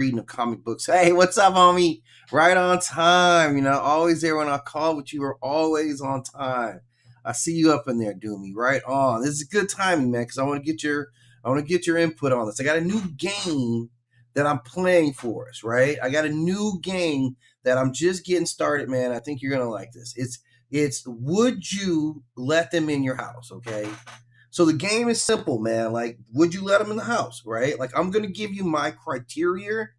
reading the comic books. Hey, what's up, homie? Right on time. Always there when I call, but you are always on time. I see you up in there, Doomy. Right on. This is good timing, man, because I want to get your input on this. I got a new game that I'm playing for us, right? I got a new game that I'm just getting started, man. I think you're gonna like this. It's would you let them in your house, okay? So the game is simple, man. Like, would you let them in the house, right? Like, I'm gonna give you my criteria,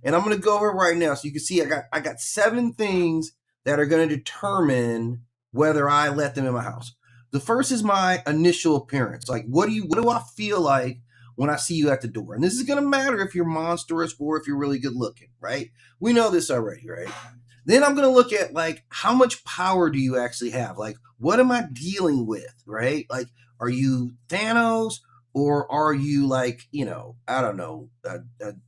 and I'm gonna go over it right now, so you can see I got 7 things that are gonna determine whether I let them in my house. The first is my initial appearance. Like, what do I feel like when I see you at the door? And this is gonna matter if you're monstrous or if you're really good looking, right? We know this already, right? Then I'm going to look at like how much power do you actually have? Like what am I dealing with, right? Like are you Thanos or are you like, I don't know,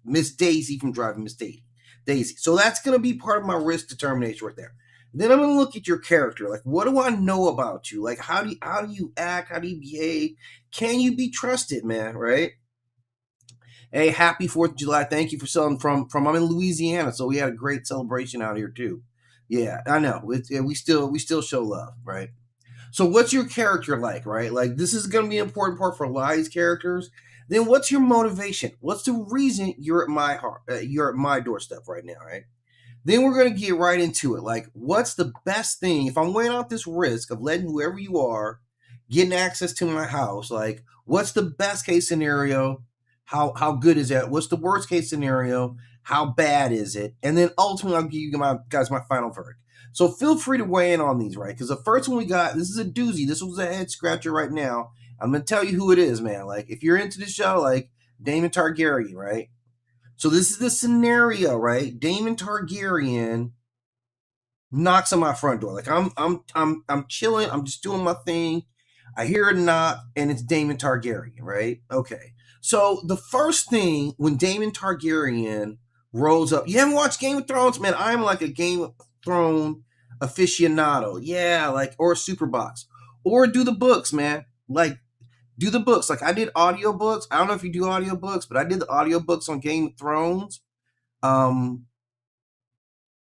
Miss Daisy from Driving Miss Daisy. So that's going to be part of my risk determination right there. Then I'm going to look at your character. Like what do I know about you? Like how do you act? How do you behave? Can you be trusted, man, right? Hey, happy 4th of July. Thank you for selling from I'm in Louisiana, so we had a great celebration out here too. Yeah, I know. We still show love, right? So what's your character like, right? Like this is going to be an important part for a lot of these characters. Then what's your motivation? What's the reason you're at my heart? You're at my doorstep right now, right? Then we're going to get right into it. Like, what's the best thing if I'm weighing out this risk of letting whoever you are getting access to my house? Like, what's the best case scenario? How good is that? What's the worst case scenario? How bad is it? And then ultimately, I'll give you guys my final verdict. So feel free to weigh in on these, right? Because the first one we got, this is a doozy. This was a head scratcher right now. I'm gonna tell you who it is, man. Like, if you're into the show, like Daemon Targaryen, right? So this is the scenario, right? Daemon Targaryen knocks on my front door. Like I'm chilling. I'm just doing my thing. I hear a knock, and it's Daemon Targaryen, right? Okay. So the first thing when Daemon Targaryen rolls up, you haven't watched Game of Thrones, man. I'm like a Game of Thrones aficionado. Yeah, like or Superbox. Or do the books, man. Like do the books. Like I did audiobooks. I don't know if you do audiobooks, but I did the audiobooks on Game of Thrones. Um,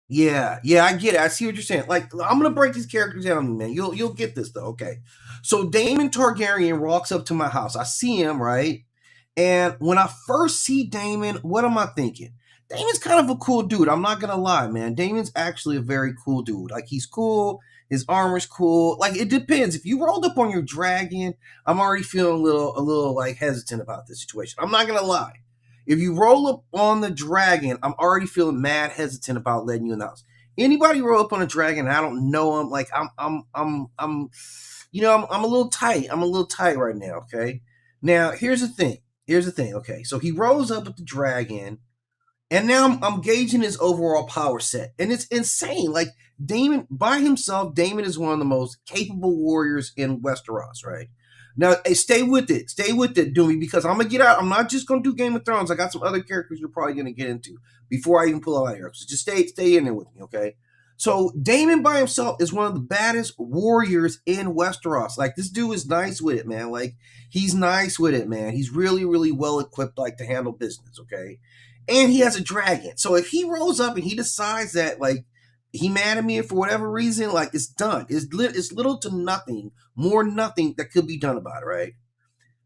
yeah, I get it. I see what you're saying. Like, I'm gonna break these characters down, man. You'll get this though. Okay, so Daemon Targaryen walks up to my house. I see him, right? And when I first see Daemon, what am I thinking? Daemon's kind of a cool dude. I'm not gonna lie, man. Daemon's actually a very cool dude. Like he's cool. His armor's cool. Like it depends. If you rolled up on your dragon, I'm already feeling a little like hesitant about this situation. I'm not gonna lie. If you roll up on the dragon, I'm already feeling mad hesitant about letting you in the house. Anybody roll up on a dragon, I don't know him. Like I'm a little tight. I'm a little tight right now. Okay. Now here's the thing. Okay. So he rolls up with the dragon, and now I'm gauging his overall power set, and it's insane. Like Daemon by himself, Daemon is one of the most capable warriors in Westeros, right? Now, hey, stay with it, Doomy, because I'm gonna get out. I'm not just gonna do Game of Thrones. I got some other characters you're probably gonna get into before I even pull out here. So just stay in there with me, okay? So Daemon by himself is one of the baddest warriors in Westeros. Like this dude is nice with it, man. Like he's nice with it, man. He's really, really well equipped, like to handle business, okay? And he has a dragon. So if he rolls up and he decides that like he mad at me for whatever reason, like it's done. It's little to nothing, more nothing that could be done about it, right?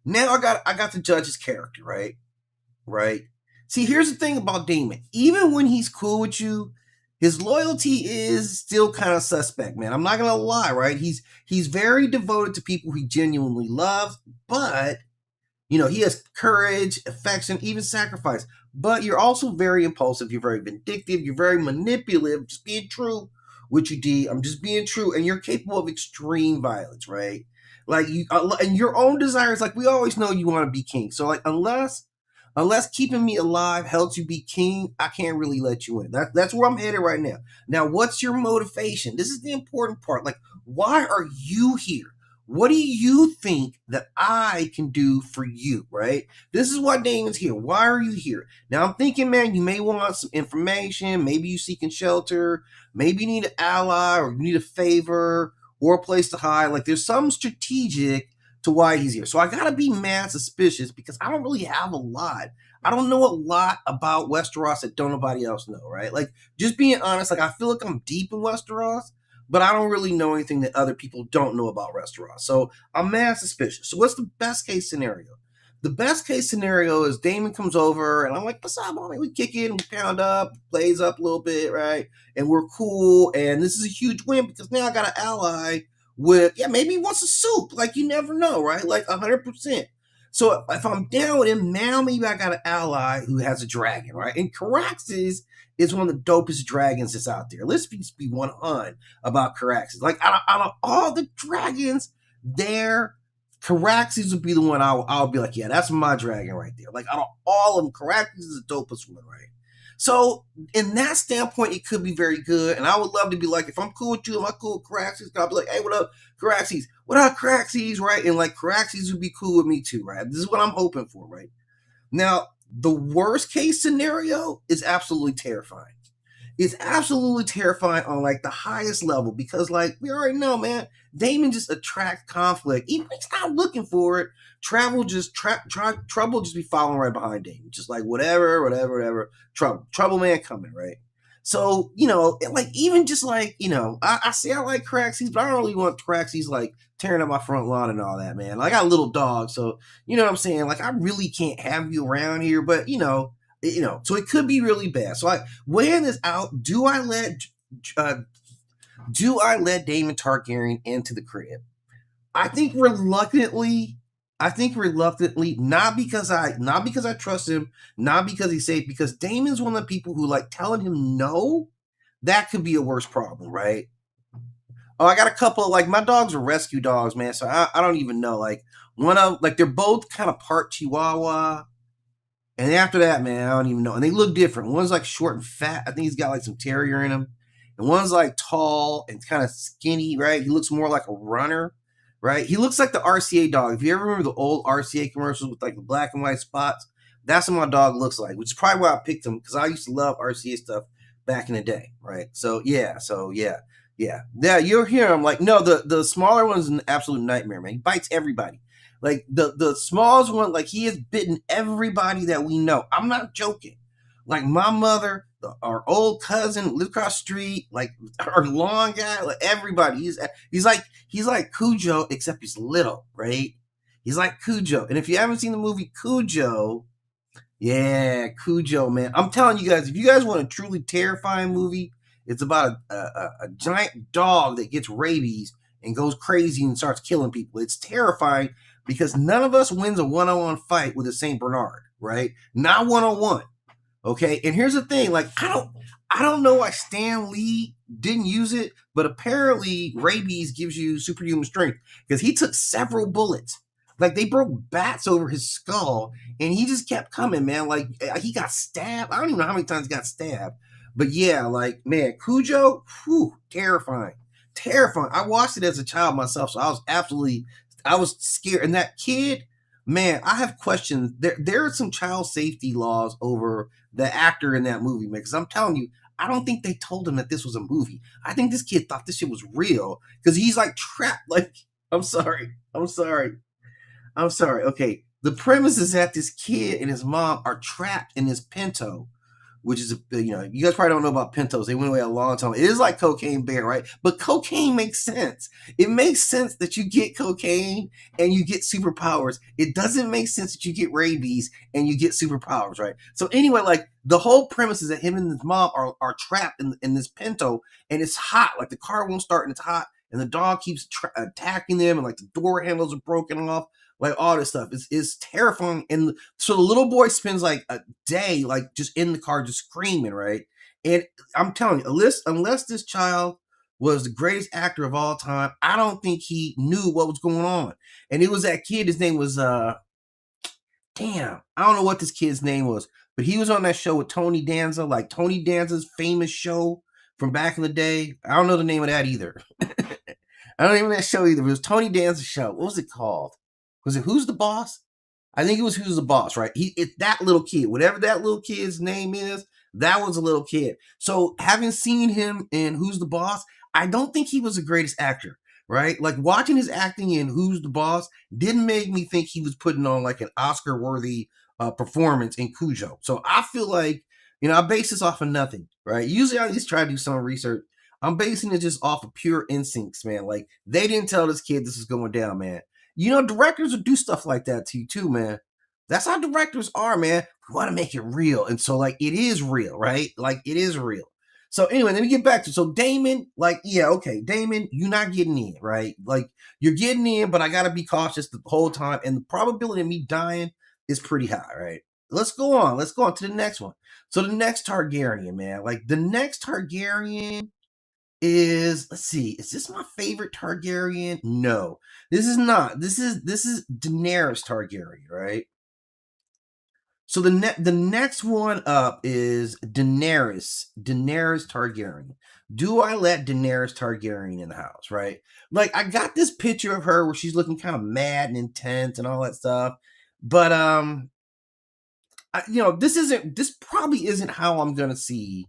Now I got to judge his character, right? Right. See, here's the thing about Daemon. Even when he's cool with you, his loyalty is still kind of suspect, man. I'm not gonna lie, right? He's very devoted to people he genuinely loves, but he has courage, affection, even sacrifice. But you're also very impulsive. You're very vindictive. You're very manipulative. Just being true, what you did. I'm just being true, and you're capable of extreme violence, right? Like and your own desires. Like we always know, you want to be king. So like unless keeping me alive helps you be king, I can't really let you in. That's where I'm headed right now. Now, what's your motivation? This is the important part. Like, why are you here? What do you think that I can do for you, right? This is why Damon's here. Why are you here? Now, I'm thinking, man, you may want some information. Maybe you seeking shelter. Maybe you need an ally or you need a favor or a place to hide. Like, there's some strategic to why he's here. So I gotta be mad suspicious because I don't really have a lot. I don't know a lot about Westeros that don't nobody else know, right? Like, just being honest, like I feel like I'm deep in Westeros, but I don't really know anything that other people don't know about Westeros. So I'm mad suspicious. So what's the best case scenario? The best case scenario is Damon comes over and I'm like, what's up, homie? We kick in, we pound up, plays up a little bit, right? And we're cool. And this is a huge win because now I got an ally with, yeah, maybe he wants a soup. Like, you never know, right? Like 100%. So if I'm down with him, now maybe I got an ally who has a dragon, right? And Caraxes is one of the dopest dragons that's out there. Let's be 100 about Caraxes. Like, out of all the dragons there, Caraxes would be the one I'll be like, yeah, that's my dragon right there. Like, out of all of them, Caraxes is the dopest one, right? So, in that standpoint, it could be very good. And I would love to be like, if I'm cool with you, am I cool with Caraxes? I'll be like, hey, what up, Caraxes? What up, Caraxes? Right? And like, Caraxes would be cool with me too, right? This is what I'm hoping for, right? Now, the worst case scenario is absolutely terrifying. It's absolutely terrifying on like the highest level because, like, we already know, man, Damon just attracts conflict. Even if he's not looking for it, trouble just be following right behind Damon. Just like whatever, trouble man coming, right? So, like, even just like, I say I like Caraxes, but I don't really want Caraxes like tearing up my front lawn and all that, man. Like, I got a little dog, so you know what I'm saying? Like, I really can't have you around here, but so it could be really bad. So I weighing this out, uh, do I let Damon Targaryen into the crib? I think reluctantly. Not because I trust him, not because he's safe, because Damon's one of the people who, like, telling him no, that could be a worse problem, right? Oh, I got a couple of, like, my dogs are rescue dogs, man. So I don't even know. Like, one of, like, they're both kind of part Chihuahua. And after that, man, I don't even know. And they look different. One's like short and fat. I think he's got like some terrier in him. And one's like tall and kind of skinny, right? He looks more like a runner, right? He looks like the RCA dog. If you ever remember the old RCA commercials with like the black and white spots, that's what my dog looks like, which is probably why I picked him, because I used to love RCA stuff back in the day, right? So yeah. Yeah, you'll hear him like, no, the smaller one's an absolute nightmare, man. He bites everybody. Like the smallest one, like he has bitten everybody that we know. I'm not joking. Like my mother, our old cousin lived across the street, like our lawn guy, like everybody. He's like Cujo, except he's little, right? He's like Cujo. And if you haven't seen the movie Cujo, yeah, Cujo, man. I'm telling you guys, if you guys want a truly terrifying movie, it's about a giant dog that gets rabies and goes crazy and starts killing people. It's terrifying because none of us wins a one-on-one fight with a Saint Bernard, right? Not one-on-one. Okay. And here's the thing, like, I don't know why Stan Lee didn't use it, but apparently rabies gives you superhuman strength because he took several bullets. Like, they broke bats over his skull and he just kept coming, man. Like, he got stabbed. I don't even know how many times he got stabbed. But yeah, like, man, Cujo, whew, terrifying. Terrifying. I watched it as a child myself, so I was scared. And that kid, man, I have questions. There are some child safety laws over the actor in that movie, man. Because I'm telling you, I don't think they told him that this was a movie. I think this kid thought this shit was real because he's like trapped. Like, I'm sorry. Okay, the premise is that this kid and his mom are trapped in this Pinto, which is you guys probably don't know about Pintos. They went away a long time. It is like Cocaine Bear, right? But cocaine makes sense. It makes sense that you get cocaine and you get superpowers. It doesn't make sense that you get rabies and you get superpowers, right? So anyway, like, the whole premise is that him and his mom are trapped in this Pinto, and it's hot. Like, the car won't start and it's hot, and the dog keeps attacking them, and like the door handles are broken off. Like, all this stuff is terrifying. And so the little boy spends like a day, like, just in the car, just screaming, right? And I'm telling you, unless this child was the greatest actor of all time, I don't think he knew what was going on. And it was that kid, his name was, I don't know what this kid's name was, but he was on that show with Tony Danza, like Tony Danza's famous show from back in the day. I don't know the name of that either. I don't even know that show either. It was Tony Danza's show. What was it called? Was it Who's the Boss? I think it was Who's the Boss, right? It's that little kid. Whatever that little kid's name is, that was a little kid. So having seen him in Who's the Boss, I don't think he was the greatest actor, right? Like, watching his acting in Who's the Boss didn't make me think he was putting on like an Oscar-worthy performance in Cujo. So I feel like, I base this off of nothing, right? Usually I just try to do some research. I'm basing it just off of pure instincts, man. Like, they didn't tell this kid this is going down, man. Directors will do stuff like that to you too, man. That's how directors are, man. We want to make it real. And so, like, it is real, right? Like, it is real. So anyway, let me get back to, so Damon, like, yeah, okay, Damon, you're not getting in, right? Like, you're getting in, but I gotta be cautious the whole time. And the probability of me dying is pretty high, right? Let's go on. Let's go on to the next one. So the next Targaryen, man, like the next Targaryen is, let's see, is this my favorite Targaryen? No, this is not. This is Daenerys Targaryen, right? So the next one up is Daenerys Targaryen. Do I let Daenerys Targaryen in the house, right? Like, I got this picture of her where she's looking kind of mad and intense and all that stuff. But this probably isn't how I'm going to see.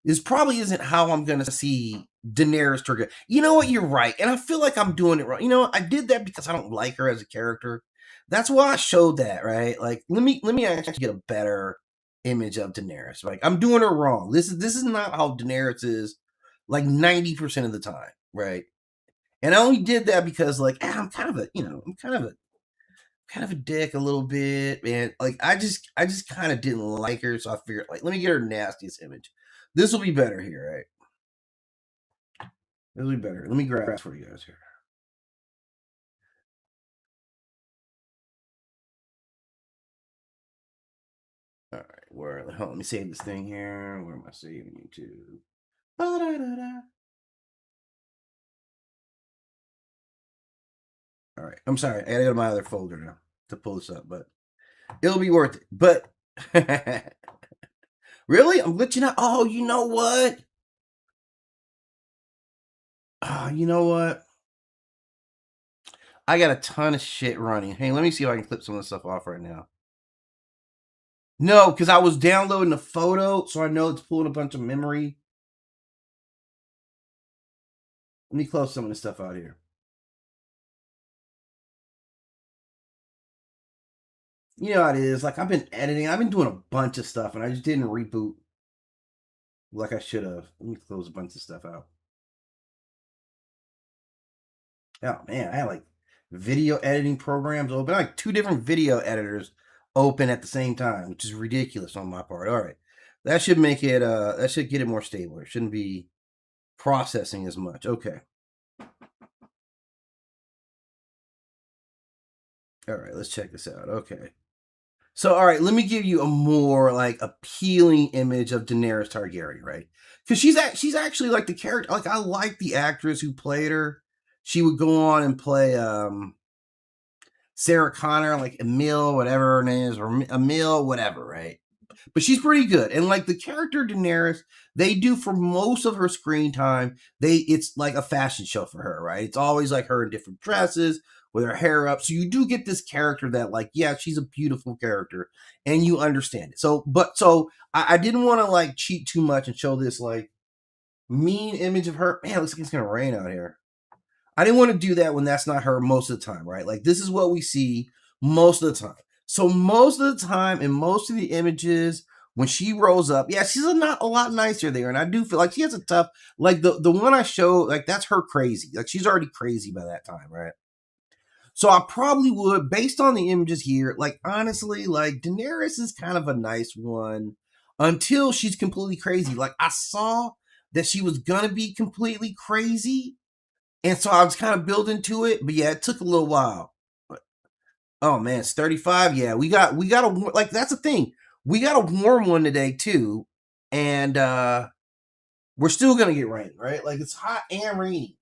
This probably isn't how I'm going to see Daenerys Targaryen. You know what? You're right. And I feel like I'm doing it wrong. I did that because I don't like her as a character. That's why I showed that, right? Like, let me actually get a better image of Daenerys. Like, I'm doing her wrong. This is not how Daenerys is, like, 90% of the time, right? And I only did that because, like, I'm kind of a dick a little bit, man. Like, I just kind of didn't like her, so I figured, like, let me get her nastiest image. This will be better here, right? This will be better. Let me grab it for you guys here. All right, let me save this thing here. Where am I saving you to? Ba-da-da-da. All right, I'm sorry. I gotta go to my other folder now to pull this up, but it'll be worth it. But really, I'm glitching out. Oh, you know what? Oh, you know what? I got a ton of shit running. Hey, let me see if I can clip some of this stuff off right now. No, because I was downloading a photo, so I know it's pulling a bunch of memory. Let me close some of this stuff out here. You know how it is. Like, I've been editing. I've been doing a bunch of stuff, and I just didn't reboot like I should have. Let me close a bunch of stuff out. Oh, man. I had, like, video editing programs open. Like, 2 different video editors open at the same time, which is ridiculous on my part. All right. That should make it, that should get it more stable. It shouldn't be processing as much. Okay. All right. Let's check this out. Okay. So, all right, let me give you a more, like, appealing image of Daenerys Targaryen, right? Because she's actually, like, the character. Like, I like the actress who played her. She would go on and play Sarah Connor, like Emil, whatever her name is, or Emil, whatever, right? But she's pretty good. And, like, the character Daenerys, they do for most of her screen time, it's like a fashion show for her, right? It's always like her in different dresses with her hair up. So you do get this character that, like, yeah, she's a beautiful character and you understand it. So I didn't want to, like, cheat too much and show this, like, mean image of her. Man, it looks like it's gonna rain out here. I didn't want to do that when that's not her most of the time, right? Like, this is what we see most of the time. So most of the time in most of the images, when she rolls up, yeah, she's not a lot nicer there. And I do feel like she has a tough, like the one I showed, like, that's her crazy. Like, she's already crazy by that time, right? So I probably would, based on the images here, like, honestly, like, Daenerys is kind of a nice one until she's completely crazy. Like, I saw that she was gonna be completely crazy, and so I was kind of building to it, but yeah, it took a little while. Oh man, it's 35. Yeah, we got a, like, that's the thing. We got a warm one today too, and we're still gonna get rain, right? Like, it's hot and rainy.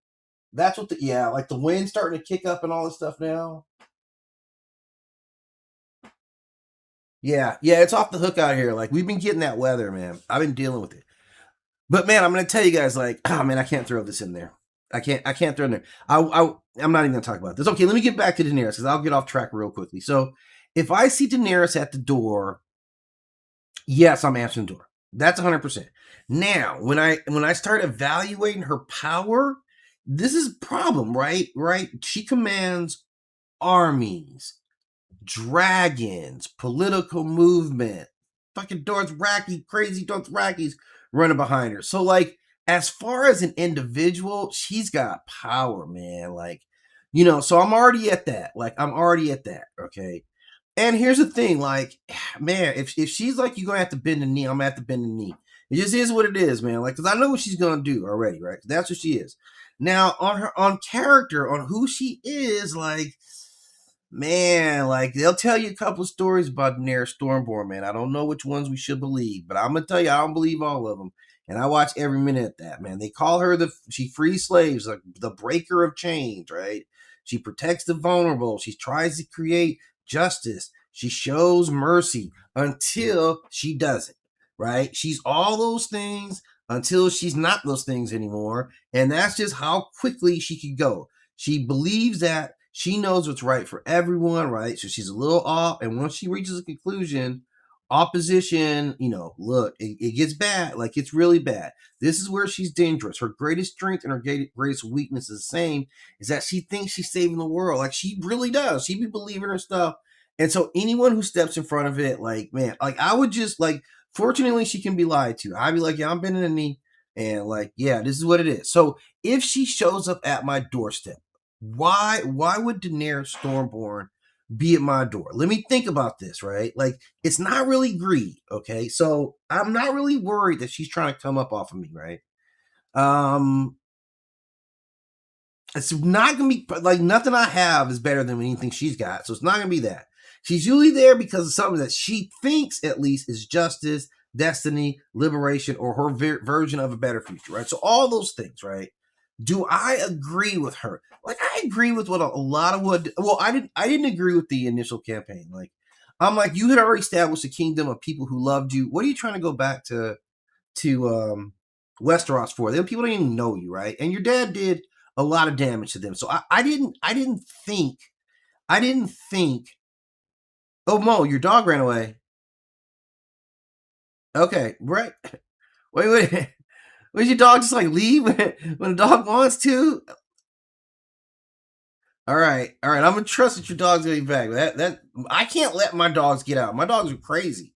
That's what like, the wind's starting to kick up and all this stuff now. Yeah, it's off the hook out here. Like, we've been getting that weather, man. I've been dealing with it. But man, I'm gonna tell you guys, like, oh man, I can't throw this in there. I can't throw in there. I'm not even gonna talk about this. Okay, let me get back to Daenerys because I'll get off track real quickly. So if I see Daenerys at the door, yes, I'm answering the door. That's 100%. Now, when I start evaluating her power, this is a problem, right? Right? She commands armies. dragons, political movement, fucking Dothraki, crazy Dothrakis running behind her. So like, as far as an individual, she's got power, man. Like, so I'm already at that. Like, I'm already at that. Okay. And here's the thing, like, man, if she's like, you're gonna have to bend the knee, I'm gonna have to bend the knee. It just is what it is, man. Like, because I know what she's gonna do already, right? That's what she is. Now, on character, on who she is, like, man, like they'll tell you a couple of stories about Daenerys Stormborn, man. I don't know which ones we should believe, but I'm gonna tell you, I don't believe all of them. And I watch every minute of that, man. They call her she frees slaves, like the breaker of chains, right? She protects the vulnerable. She tries to create justice. She shows mercy until she doesn't, right? She's all those things until she's not those things anymore. And that's just how quickly she could go. She believes that she knows what's right for everyone, right? So she's a little off. And once she reaches a conclusion, opposition, look, it gets bad. Like, it's really bad. This is where she's dangerous. Her greatest strength and her greatest weakness is the same, is that she thinks she's saving the world. Like, she really does. She be believing her stuff. And so anyone who steps in front of it, like, man, like, I would just, like, fortunately, she can be lied to. I'd be like, yeah, I'm bending the knee. And, like, yeah, this is what it is. So if she shows up at my doorstep, why would Daenerys Stormborn be at my door? Let me think about this, right? Like, it's not really greed, okay? So I'm not really worried that she's trying to come up off of me, right? It's not gonna be like, nothing I have is better than anything she's got, so it's not gonna be that. She's usually there because of something that she thinks, at least, is justice, destiny, liberation, or her version of a better future, right? So all those things, right? Do I agree with her? Like, I agree with what a lot of what. Well, I didn't agree with the initial campaign. Like, I'm like, you had already established a kingdom of people who loved you. What are you trying to go back to Westeros for? Them people don't even know you, right? And your dad did a lot of damage to them. So I didn't think. Oh, Mo, your dog ran away. Okay, right. Wait. Would your dog just like leave when the dog wants to? All right. I'm gonna trust that your dog's gonna be back. That I can't let my dogs get out. My dogs are crazy.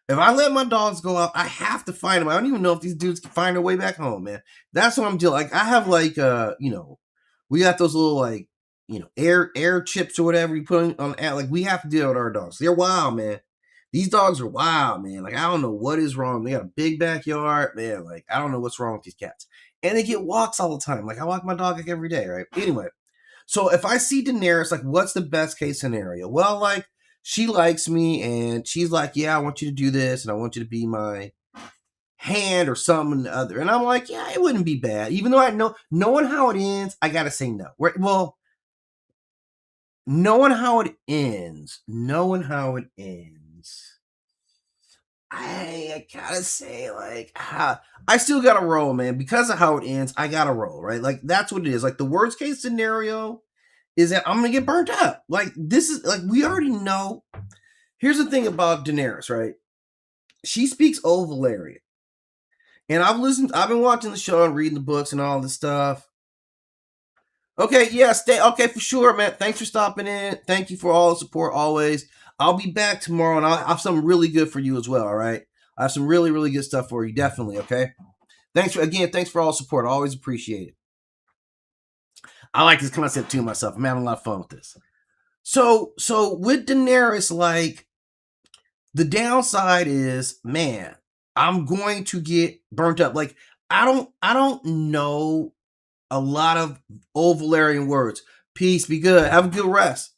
If I let my dogs go out, I have to find them. I don't even know if these dudes can find their way back home, man. That's what I'm doing. Like, I have like we got those little like air chips or whatever you put on like, we have to deal with our dogs. They're wild, man. These dogs are wild, man. Like, I don't know what is wrong. They got a big backyard, man. Like, I don't know what's wrong with these cats. And they get walks all the time. Like, I walk my dog like every day, right? Anyway, so if I see Daenerys, like, what's the best case scenario? Well, like, she likes me and she's like, yeah, I want you to do this and I want you to be my hand or something or other. And I'm like, yeah, it wouldn't be bad. Even though I know, knowing how it ends, I gotta say no. Well, knowing how it ends, I gotta say, like, I still gotta roll, man. Because of how it ends, I gotta roll, right? Like, that's what it is. Like, the worst case scenario is that I'm gonna get burnt up. Like, this is like, we already know. Here's the thing about Daenerys, right? She speaks Old Valyrian. And I've been watching the show and reading the books and all this stuff. Okay, yeah, okay, for sure, man. Thanks for stopping in. Thank you for all the support always. I'll be back tomorrow and I'll have something really good for you as well, all right? I have some really, really good stuff for you, definitely, okay? Thanks for all the support. I always appreciate it. I like this concept too myself. I'm having a lot of fun with this. So with Daenerys, like, the downside is, man, I'm going to get burnt up. Like, I don't know a lot of Old Valyrian words. Peace, be good, have a good rest.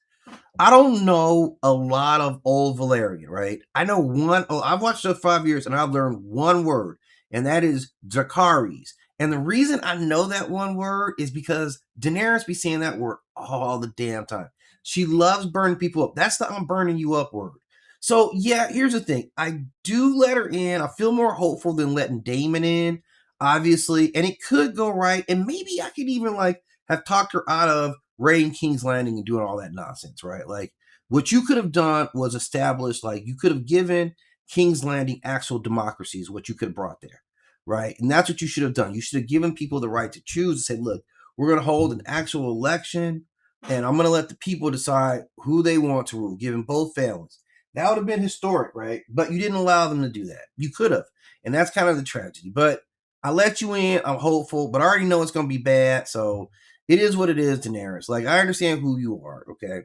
I don't know a lot of Old Valyrian, right? I know one. Oh, I've watched those 5 years and I've learned one word, and that is Dracarys. And the reason I know that one word is because Daenerys be saying that word all the damn time. She loves burning people up. That's the I'm burning you up word. So yeah, here's the thing. I do let her in. I feel more hopeful than letting Daemon in, obviously. And it could go right. And maybe I could even like have talked her out of raiding King's Landing and doing all that nonsense, right? Like, what you could have done was establish, like, you could have given King's Landing actual democracy is what you could have brought there, right? And that's what you should have done. You should have given people the right to choose and say, look, we're going to hold an actual election. and I'm gonna let the people decide who they want to rule, given both families. That would have been historic, right? But you didn't allow them to do that. You could have, and that's kind of the tragedy. But I let you in. I'm hopeful, but I already know it's gonna be bad. So it is what it is, Daenerys. Like I understand who you are. Okay.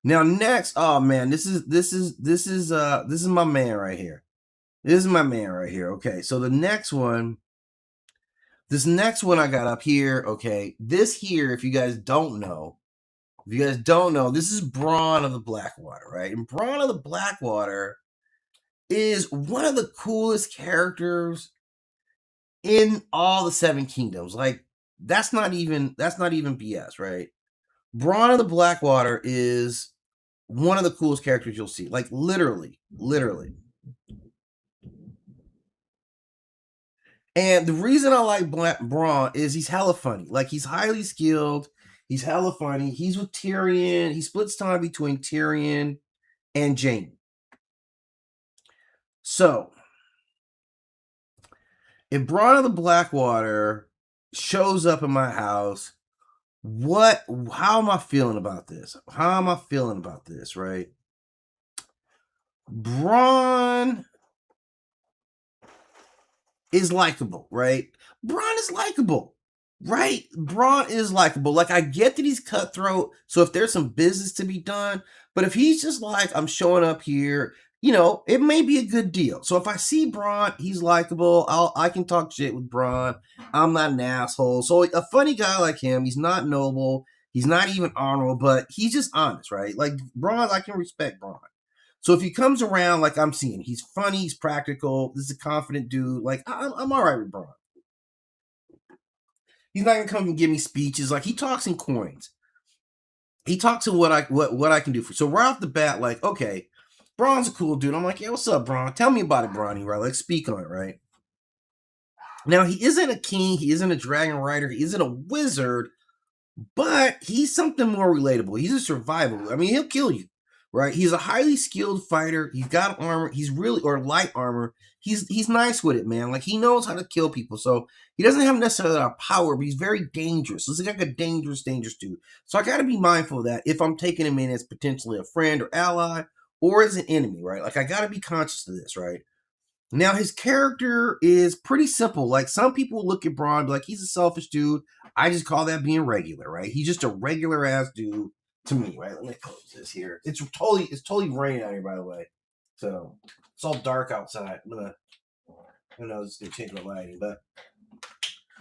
Now next, oh man, this is my man right here. This is my man right here. Okay, so this next one I got up here. Okay, this here, if you guys don't know, this is Bronn of the Blackwater, right? And Bronn of the Blackwater is one of the coolest characters in all the Seven Kingdoms. Like that's not even BS, right? Bronn of the Blackwater is one of the coolest characters you'll see. Like literally. And the reason I like Bronn is he's hella funny. Like he's highly skilled. He's hella funny. He's with Tyrion. He splits time between Tyrion and Jaime. So if Bronn of the Blackwater shows up in my house, how am I feeling about this? Right? Bronn is likable, right? Bronn is likable, right? Bronn is likable. Like I get that he's cutthroat, so if there's some business to be done, but if he's just like, I'm showing up here, it may be a good deal. So if I see Bronn, he's likable. I can talk shit with Bronn. I'm not an asshole. So a funny guy like him, he's not noble, he's not even honorable, but he's just honest, right? Like Bronn, I can respect Bronn. So if he comes around like I'm seeing, he's funny, he's practical, this is a confident dude. Like I'm all right with Bronn. He's not gonna come and give me speeches. Like he talks in coins. He talks in what I can do for. So right off the bat, like okay, Bronn's a cool dude. I'm like, yeah, what's up, Bronn? Tell me about it, Bronny. Right? Let's speak on it. Right? Now he isn't a king. He isn't a dragon rider. He isn't a wizard. But he's something more relatable. He's a survival. I mean, he'll kill you, right? He's a highly skilled fighter. He's got armor. He's really or light armor. He's nice with it, man. Like he knows how to kill people. So he doesn't have necessarily a lot of power, but he's very dangerous. So he's like a dangerous dude. So I got to be mindful of that if I'm taking him in as potentially a friend or ally or as an enemy, right? Like I got to be conscious of this, right? Now his character is pretty simple. Like some people look at Bronn, be like he's a selfish dude. I just call that being regular, right? He's just a regular ass dude to me, right? Let me close this here. It's totally raining out here, by the way. So it's all dark outside. Who knows? It's gonna change my lighting, but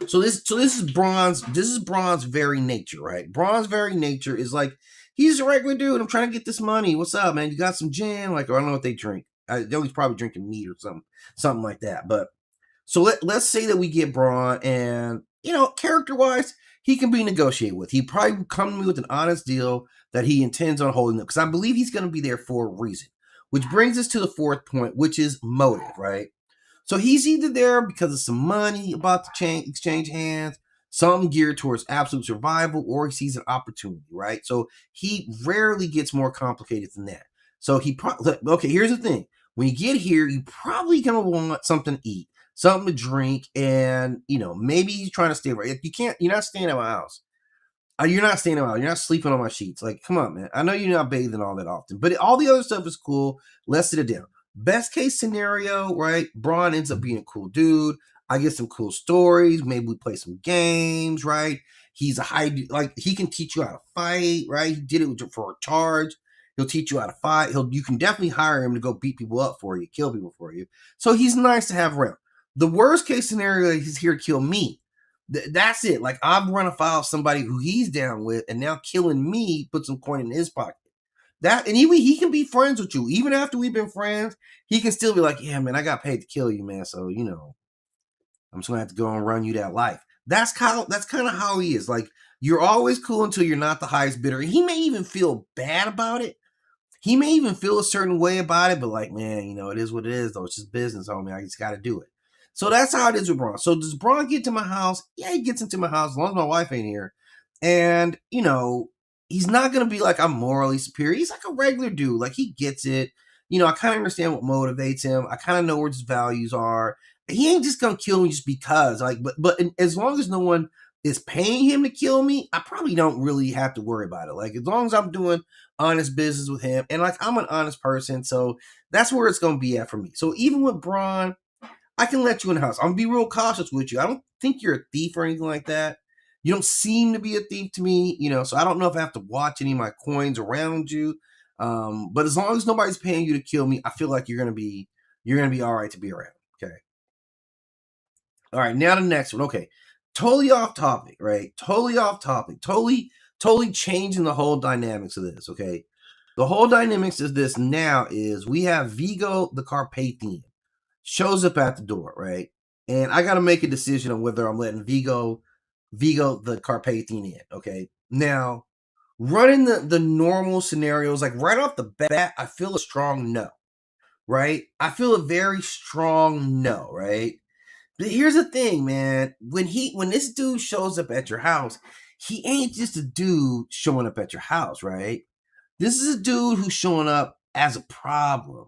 so this is Bronn's very nature, right? Bronn's very nature is like he's a regular dude. I'm trying to get this money. What's up, man? You got some gin? Like, I don't know what they drink. He's probably drinking meat or something like that. But so let's say that we get Bronn, and character wise, he can be negotiated with. He probably come to me with an honest deal that he intends on holding up because I believe he's going to be there for a reason. Which brings us to the fourth point, which is motive, right? So he's either there because of some money about to exchange hands, something geared towards absolute survival, or he sees an opportunity, right? So he rarely gets more complicated than that. So okay, here's the thing. When you get here, you're probably gonna want something to eat, something to drink, and maybe he's trying to stay right. You're not staying at my house. You're not staying out. You're not sleeping on my sheets. Like, come on, man. I know you're not bathing all that often, but all the other stuff is cool. Let's sit it down. Best case scenario, right? Bronn ends up being a cool dude. I get some cool stories. Maybe we play some games, right? He's he can teach you how to fight, right? He did it for a charge. He'll teach you how to fight. You can definitely hire him to go beat people up for you, kill people for you. So he's nice to have around. The worst case scenario, he's here to kill me. That's it. Like I'm running afoul of somebody who he's down with, and now killing me, put some coin in his pocket. And he can be friends with you even after we've been friends. He can still be like, yeah, man, I got paid to kill you, man. So I'm just gonna have to go and run you that life. That's kind of how he is. Like you're always cool until you're not the highest bidder. He may even feel bad about it. He may even feel a certain way about it, but like, man, it is what it is, though. It's just business, homie. I just got to do it. So that's how it is with Bronn. So does Bronn get to my house? Yeah, he gets into my house as long as my wife ain't here. And, he's not going to be like I'm morally superior. He's like a regular dude. Like he gets it. I kind of understand what motivates him. I kind of know where his values are. He ain't just going to kill me just because. Like, but as long as no one is paying him to kill me, I probably don't really have to worry about it. Like, as long as I'm doing honest business with him, and like I'm an honest person, so that's where it's gonna be at for me. So even with Braun, I can let you in the house. I'm gonna be real cautious with you. I don't think you're a thief or anything like that. You don't seem to be a thief to me, so I don't know if I have to watch any of my coins around you. But as long as nobody's paying you to kill me, I feel like you're gonna be all right to be around. Okay. All right, now the next one. Okay. Totally off topic, right? Totally off topic. Totally changing the whole dynamics of this. Okay. The whole dynamics of this now is we have Vigo the Carpathian shows up at the door, right? And I got to make a decision on whether I'm letting Vigo the Carpathian in. Okay. Now, running the normal scenarios, like right off the bat, I feel a strong no, right? I feel a very strong no, right? But here's the thing, man. When this dude shows up at your house, he ain't just a dude showing up at your house, right? This is a dude who's showing up as a problem.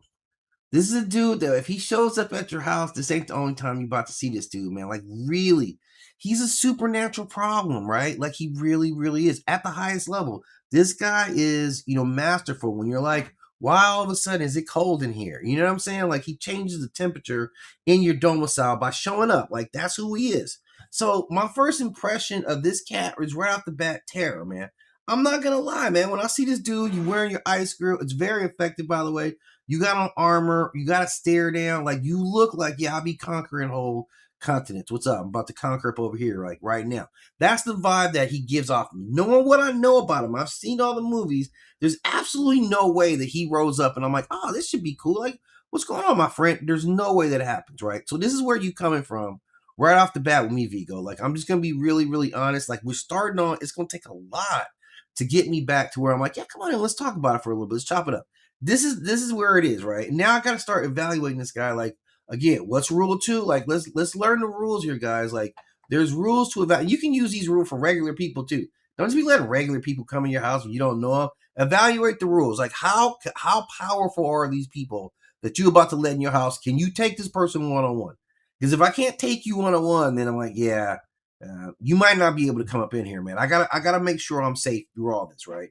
This is a dude that if he shows up at your house, this ain't the only time you're about to see this dude, man. Like, really, he's a supernatural problem, right? Like, he really, really is at the highest level. This guy is, masterful. When you're like, why all of a sudden is it cold in here? You know what I'm saying? Like, he changes the temperature in your domicile by showing up. Like, that's who he is. So, my first impression of this cat is right off the bat terror, man. I'm not gonna lie, man. When I see this dude, you wearing your ice grill, it's very effective, by the way. You got on armor. You got to stare down. Like, you look like, yeah, I'll be conquering whole continents. What's up? I'm about to conquer up over here, like right now. That's the vibe that he gives off me. Knowing what I know about him, I've seen all the movies. There's absolutely no way that he rose up and I'm like, oh, this should be cool. Like, what's going on, my friend? There's no way that happens, right? So this is where you coming from right off the bat with me, Vigo. Like, I'm just gonna be really, really honest. Like, we're starting on. It's gonna take a lot to get me back to where I'm like, yeah, come on in, let's talk about it for a little bit. Let's chop it up. This is where it is, right? Now I got to start evaluating this guy. Like, again, what's rule 2? Like, let's learn the rules here, guys. Like, there's rules to evaluate. You can use these rules for regular people too. Don't just be letting regular people come in your house when you don't know them. Evaluate the rules. Like, how powerful are these people that you're about to let in your house? Can you take this person one on one? Because if I can't take you one on one, then I'm like, yeah, you might not be able to come up in here, man. I gotta make sure I'm safe through all this, right?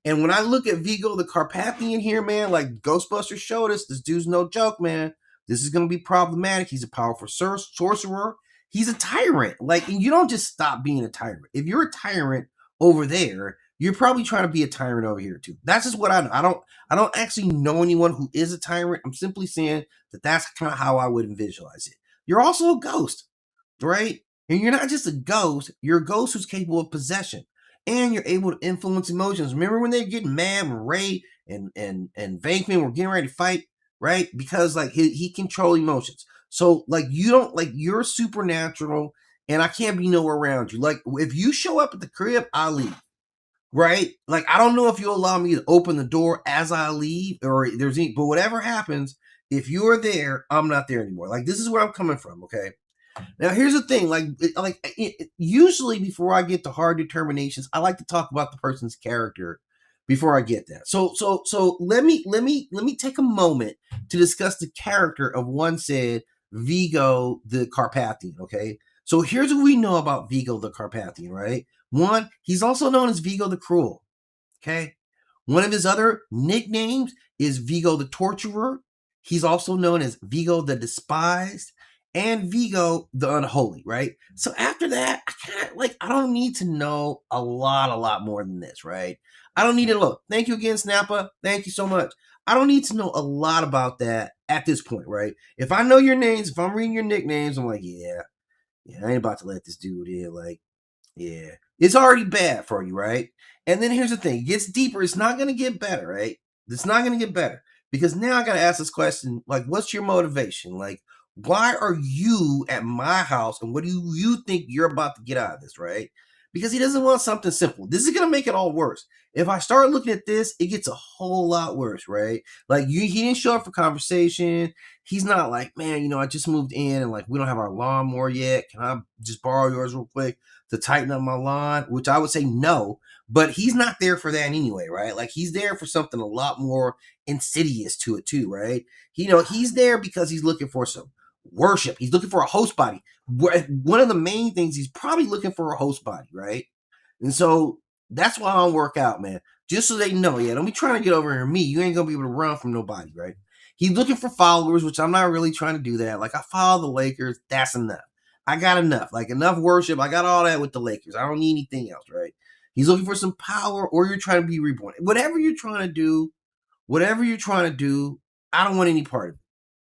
And when I look at Vigo the Carpathian here, man, like Ghostbusters showed us, this dude's no joke, man. This is going to be problematic. He's a powerful sorcerer. He's a tyrant. Like, and you don't just stop being a tyrant. If you're a tyrant over there, you're probably trying to be a tyrant over here too. That's just what I know. I don't actually know anyone who is a tyrant. I'm simply saying that that's kind of how I would visualize it. You're also a ghost, right? And you're not just a ghost. You're a ghost who's capable of possession and you're able to influence emotions. Remember when they're getting mad when Ray and Venkman were getting ready to fight, right? Because like he control emotions. So like you don't like you're supernatural, and I can't be nowhere around you. Like if you show up at the crib, I leave. Right? Like I don't know if you'll allow me to open the door as I leave, or there's any, but whatever happens, if you're there, I'm not there anymore. Like this is where I'm coming from. Okay. Now, here's the thing: usually before I get to hard determinations, I like to talk about the person's character before I get that. So let me take a moment to discuss the character of one said Vigo the Carpathian. Okay, so here's what we know about Vigo the Carpathian. Right, one, he's also known as Vigo the Cruel. Okay, one of his other nicknames is Vigo the Torturer. He's also known as Vigo the Despised and Vigo the Unholy, right? So after that, I don't need to know a lot more than this, right? I don't need to know. Thank you again, Snappa. Thank you so much. I don't need to know a lot about that at this point, right? If I know your names, if I'm reading your nicknames, I'm like, yeah, I ain't about to let this dude in. Like, yeah, it's already bad for you, right? And then here's the thing: it gets deeper. It's not gonna get better, right? It's not gonna get better because now I gotta ask this question: like, what's your motivation? Like, why are you at my house, and what do you think you're about to get out of this, right? Because he doesn't want something simple. This is gonna make it all worse. If I start looking at this, it gets a whole lot worse, right? Like, he didn't show up for conversation. He's not like, man, I just moved in and like we don't have our lawnmower yet. Can I just borrow yours real quick to tighten up my lawn? Which I would say no, but he's not there for that anyway, right? Like he's there for something a lot more insidious to it too, right? He's there because he's looking for some worship. He's looking for a host body. One of the main things, he's probably looking for a host body, right? And so that's why I don't work out, man. Just so they know, yeah, don't be trying to get over here me. You ain't gonna be able to run from nobody, right? He's looking for followers, which I'm not really trying to do that. Like, I follow the Lakers, that's enough. I got enough, like enough worship. I got all that with the Lakers. I don't need anything else, right? He's looking for some power, or you're trying to be reborn. Whatever you're trying to do, I don't want any part of it,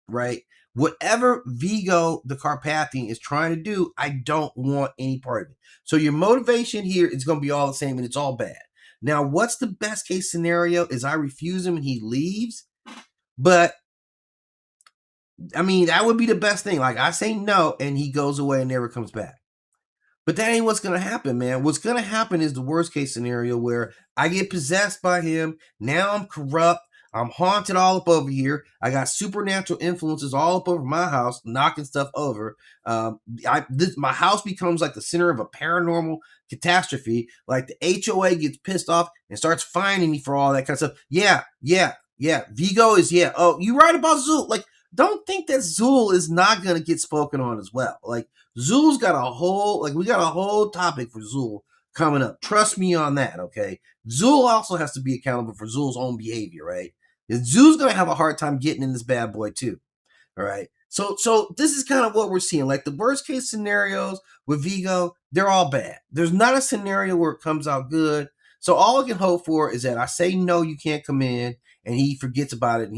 right? Whatever Vigo the Carpathian is trying to do, I don't want any part of it. So your motivation here is going to be all the same, and it's all bad. Now, what's the best case scenario is I refuse him and he leaves. But I mean, that would be the best thing. Like, I say no and he goes away and never comes back. But that ain't what's going to happen, man. What's going to happen is the worst case scenario where I get possessed by him. Now I'm corrupt. I'm haunted all up over here. I got supernatural influences all up over my house, knocking stuff over. My house becomes like the center of a paranormal catastrophe. Like the HOA gets pissed off and starts fining me for all that kind of stuff. Yeah. Vigo is, yeah. Oh, you right about Zool. Like, don't think that Zool is not going to get spoken on as well. Like, Zool's got a whole, we got a whole topic for Zool coming up. Trust me on that, okay? Zool also has to be accountable for Zool's own behavior, right? Zool's going to have a hard time getting in this bad boy too, all right? So this is kind of what we're seeing. Like, the worst case scenarios with Vigo, they're all bad. There's not a scenario where it comes out good. So all I can hope for is that I say, no, you can't come in, and he forgets about it. And